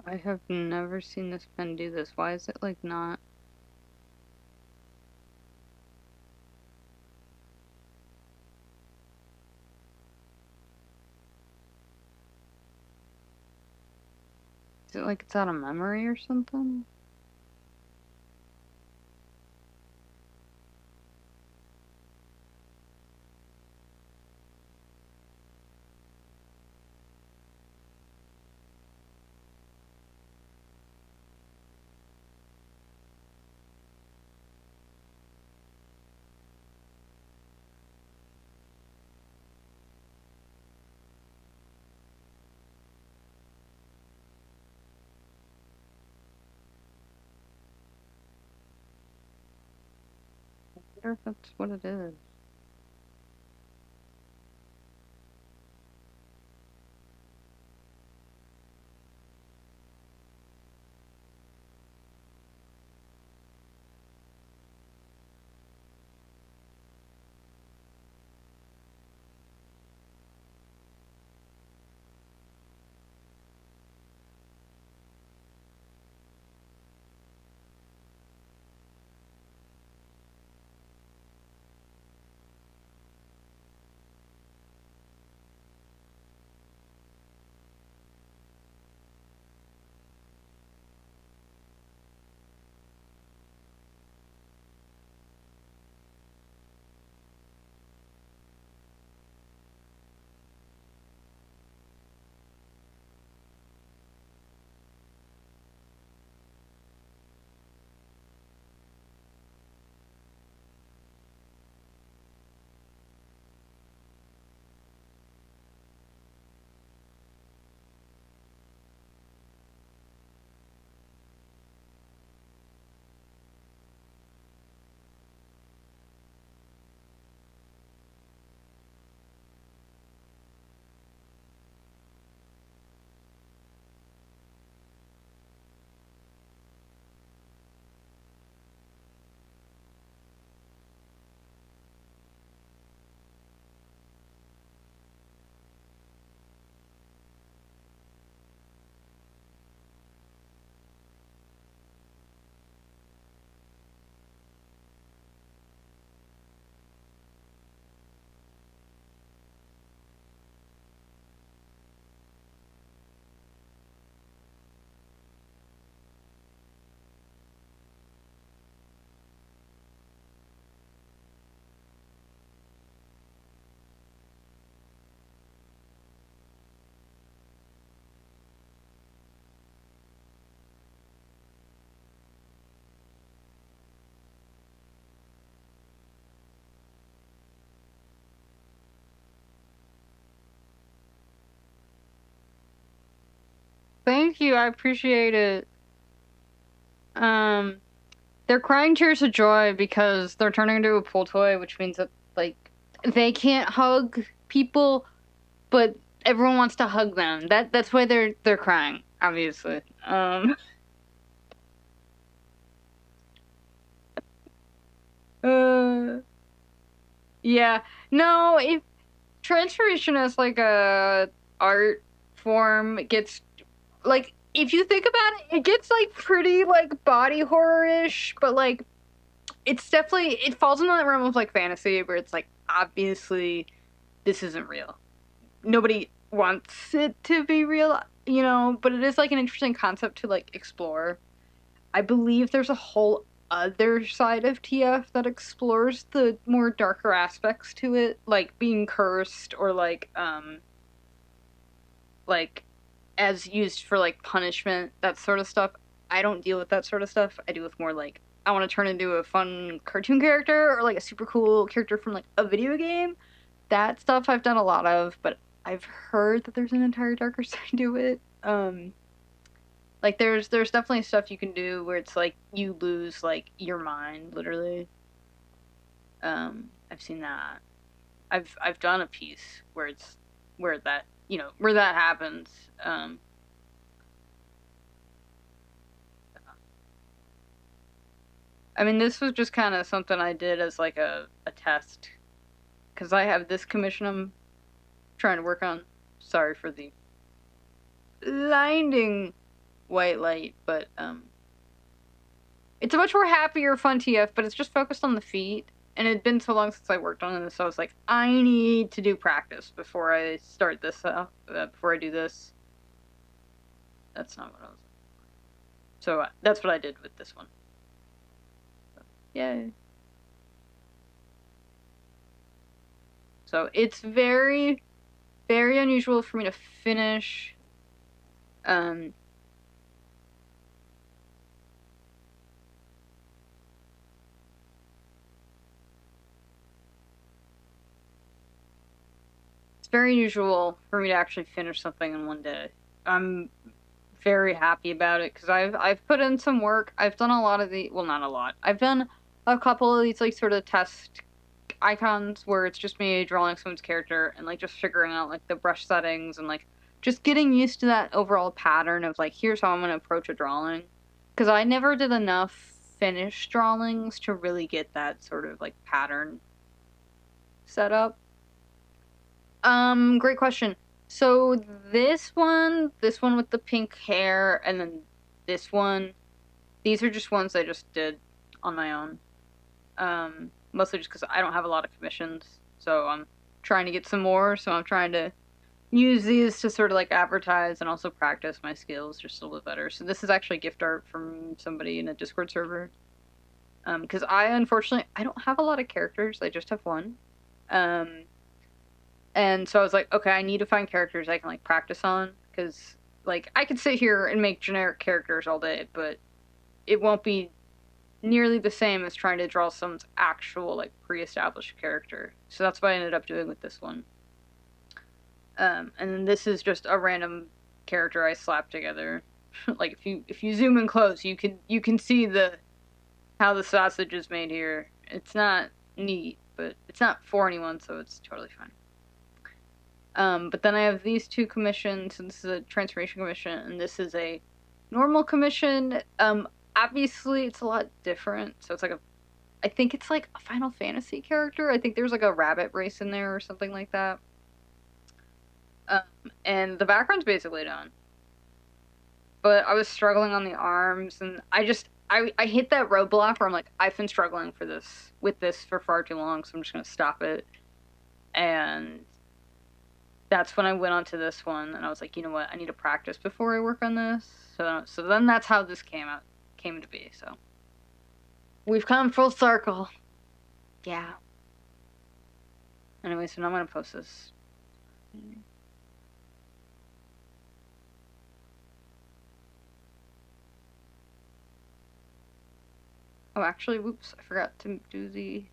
I have never seen this pen do this. Why is it like not? Is it like it's out of memory or something? I wonder if that's what it is. Thank you. I appreciate it. Um, they're crying tears of joy because they're turning into a pool toy, which means that like they can't hug people, but everyone wants to hug them. That's why they're crying, obviously. Uh, yeah. No, if transformation as like a art form gets like if you think about it, it gets like pretty like body horror-ish, but like it's definitely it falls into that realm of like fantasy where it's like obviously this isn't real. Nobody wants it to be real, you know, but it is like an interesting concept to like explore. I believe there's a whole other side of TF that explores the more darker aspects to it, like being cursed or like as used for like punishment, that sort of stuff. I don't deal with that sort of stuff. I deal with more like I want to turn into a fun cartoon character or like a super cool character from like a video game. That stuff I've done a lot of, but I've heard that there's an entire darker side to it. Like there's definitely stuff you can do where it's like you lose like your mind literally. I've seen that. I've done a piece where it's where that where that happens. I mean, this was just kind of something I did as like a test because I have this commission I'm trying to work on. Sorry for the blinding white light, but it's a much more happier, fun TF, but it's just focused on the feet. And it'd been so long since I worked on this, so I was like, I need to do practice before I start this. Before I do this, that's not what I was. So that's what I did with this one. So, yay! So it's very, very unusual for me to finish. Um, it's very unusual for me to actually finish something in one day. I'm very happy about it because I've put in some work. I've done a lot of the well, not a lot. I've done a couple of these like sort of test icons where it's just me drawing someone's character and like just figuring out like the brush settings and like just getting used to that overall pattern of like here's how I'm gonna approach a drawing. Because I never did enough finished drawings to really get that sort of like pattern set up. Great question. So this one with the pink hair, and then this one, these are just ones I just did on my own. Mostly just because I don't have a lot of commissions, so I'm trying to get some more. So I'm trying to use these to sort of like advertise and also practice my skills just a little bit better. So this is actually gift art from somebody in a Discord server. Because I unfortunately I don't have a lot of characters. I just have one. Um, and so I was like, okay, I need to find characters I can like practice on because like I could sit here and make generic characters all day, but it won't be nearly the same as trying to draw someone's actual like pre-established character. So that's what I ended up doing with this one. And then this is just a random character I slapped together. Like if you zoom in close, you can see the how the sausage is made here. It's not neat, but it's not for anyone, so it's totally fine. But then I have these two commissions, and this is a transformation commission, and this is a normal commission. Obviously it's a lot different. So it's like I think it's like a Final Fantasy character. I think there's like a rabbit race in there or something like that. Um, and the background's basically done. But I was struggling on the arms, and I hit that roadblock where I'm like, I've been struggling with this for far too long, so I'm just gonna stop it. And that's when I went on to this one, and I was like, you know what, I need to practice before I work on this. So then that's how this came to be. So we've come full circle. Yeah. Anyway, so now I'm gonna post this. Oh, actually, whoops, I forgot to do the.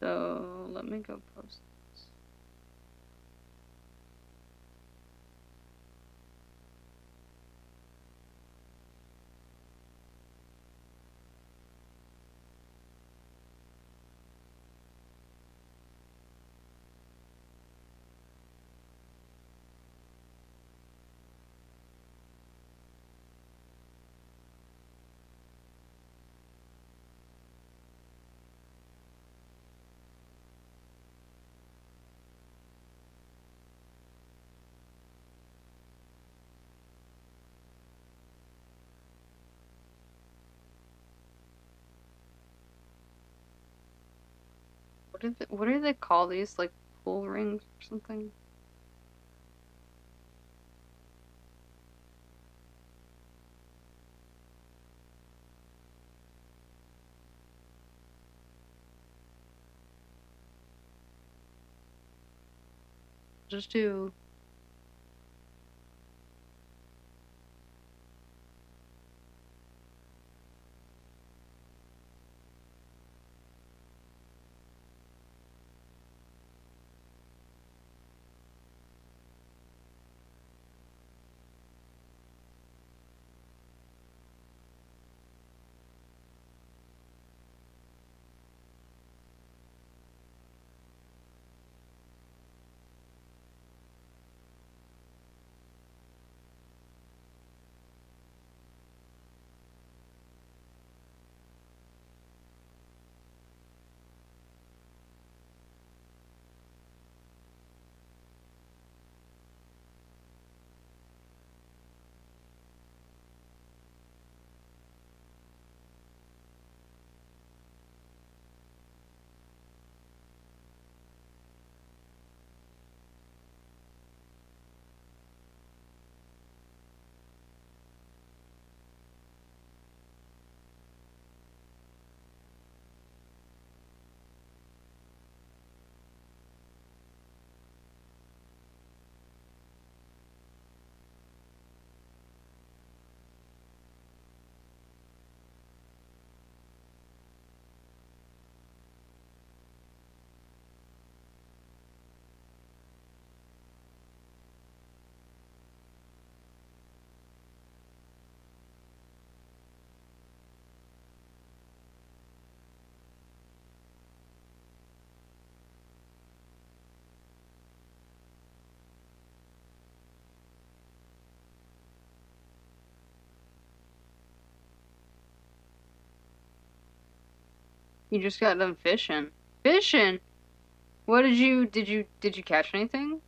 So let me go post this. What do they call these? Like pool rings or something? Just do. You just got done fishing. Fishing? What did you catch anything?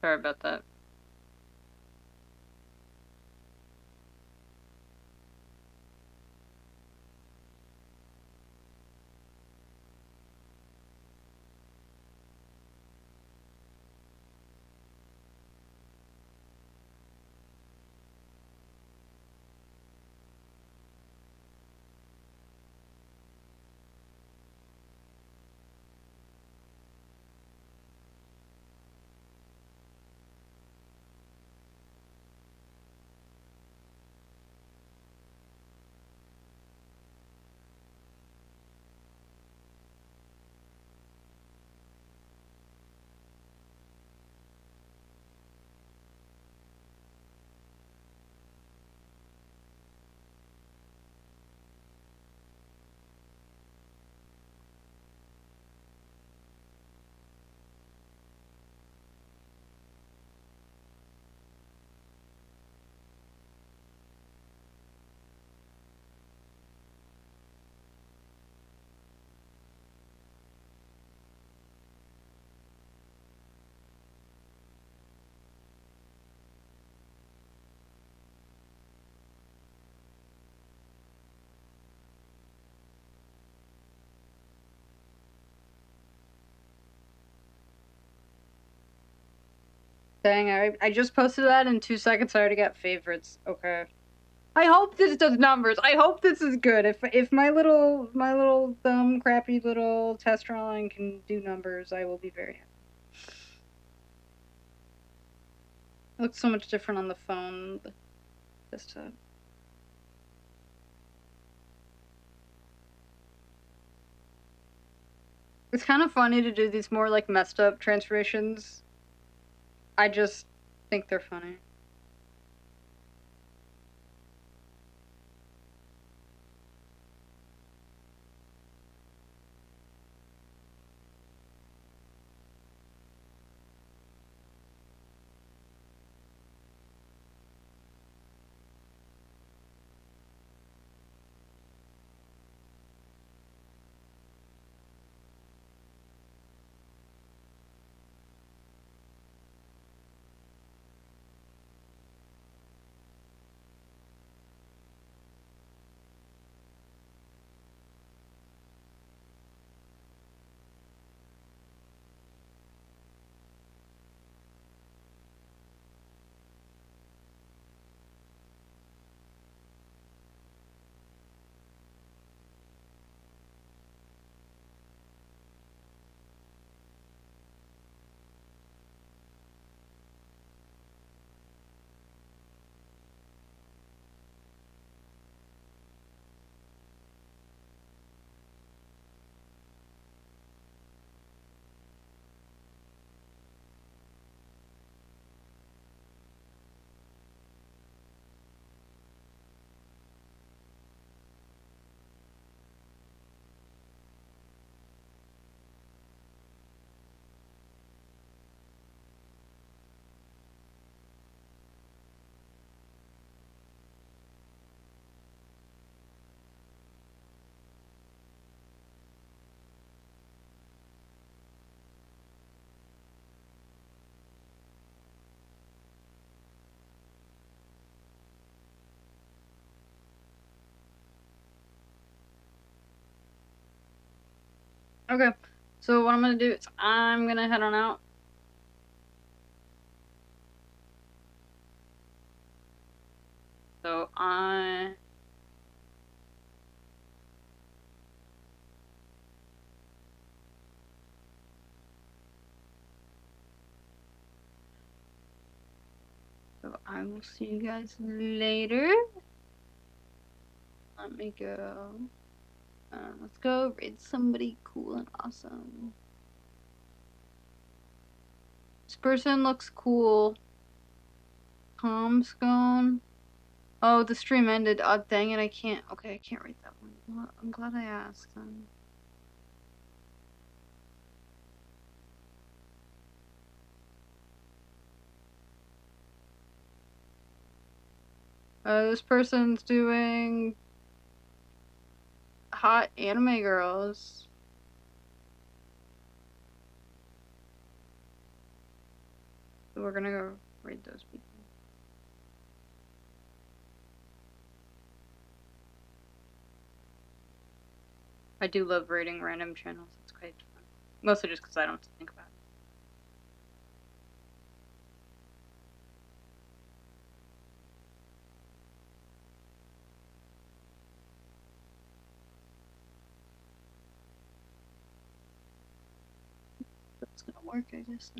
Sorry about that. Dang, I just posted that in 2 seconds. I already got favorites. Okay. I hope this does numbers. I hope this is good. If my little dumb crappy little test drawing can do numbers, I will be very happy. It looks so much different on the phone, the desktop. It's kind of funny to do these more like messed up transformations. I just think they're funny. Okay, so what I'm gonna do is I'm gonna head on out. So I will see you guys later. Let me go. Let's go raid somebody cool and awesome. This person looks cool. Tom's gone. Oh, the stream ended. Oh, dang it, I can't. Okay, I can't read that one. Well, I'm glad I asked then. This person's doing hot anime girls. So we're gonna go raid those people. I do love raiding random channels. It's quite fun. Mostly just because I don't have to think about it. That's gonna work, I guess.